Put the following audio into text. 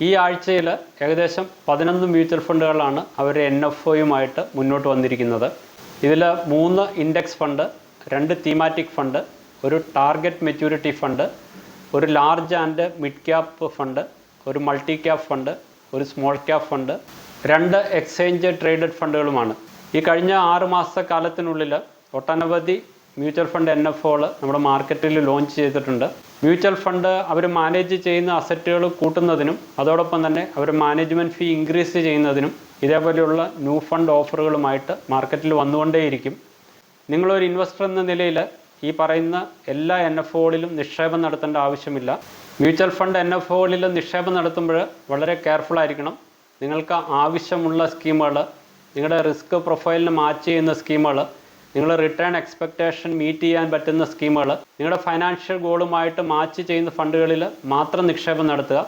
ഈ ആഴ്ചയിൽ ഏകദേശം 11 മ്യൂച്വൽ ഫണ്ടുകളാണ് അവർ NFOയുമായിട്ട് മുന്നോട്ട് വന്നിരിക്കുന്നത്. ഇതിൽ 3 ഇൻഡെക്സ് ഫണ്ട്, 2 തീമാറ്റിക് ഫണ്ട്, ഒരു ടാർഗറ്റ് മെച്യൂരിറ്റി ഫണ്ട്, ഒരു large and mid cap fund, ഒരു മൾട്ടി ക്യാപ്പ് ഫണ്ട്, ഒരു small cap fund, 2 exchange traded ഫണ്ടുകളുമാണ്. ഈ കഴിഞ്ഞ 6 മാസ കാലത്തിനുള്ളിൽ ഒട്ടനവധി മ്യൂച്വൽ ഫണ്ട് NFOകൾ നമ്മുടെ മാർക്കറ്റിൽ ലോഞ്ച് ചെയ്തിട്ടുണ്ട്. മ്യൂച്വൽ ഫണ്ട് അവർ മാനേജ് ചെയ്യുന്ന അസറ്റുകൾ കൂട്ടുന്നതിനും അതോടൊപ്പം തന്നെ അവർ മാനേജ്മെൻറ്റ് ഫീ ഇൻക്രീസ് ചെയ്യുന്നതിനും ഇതേപോലെയുള്ള ന്യൂ ഫണ്ട് ഓഫറുകളുമായിട്ട് മാർക്കറ്റിൽ വന്നുകൊണ്ടേയിരിക്കും. നിങ്ങളൊരു ഇൻവെസ്റ്റർ എന്ന നിലയിൽ ഈ പറയുന്ന എല്ലാ NFOകളിലും നിക്ഷേപം നടത്തേണ്ട ആവശ്യമില്ല. മ്യൂച്വൽ ഫണ്ട് NFOകളിൽ നിക്ഷേപം നടത്തുമ്പോൾ വളരെ കെയർഫുൾ ആയിരിക്കണം. നിങ്ങൾക്ക് ആവശ്യമുള്ള സ്കീമുകൾ, നിങ്ങളുടെ റിസ്ക് പ്രൊഫൈലിന് മാച്ച് ചെയ്യുന്ന സ്കീമുകൾ, നിങ്ങളുടെ റിട്ടേൺ എക്സ്പെക്റ്റേഷൻ മീറ്റ് ചെയ്യാൻ പറ്റുന്ന സ്കീമുകൾ, നിങ്ങളുടെ ഫൈനാൻഷ്യൽ ഗോളുമായിട്ട് മാച്ച് ചെയ്യുന്ന ഫണ്ടുകളിൽ മാത്രം നിക്ഷേപം നടത്തുക.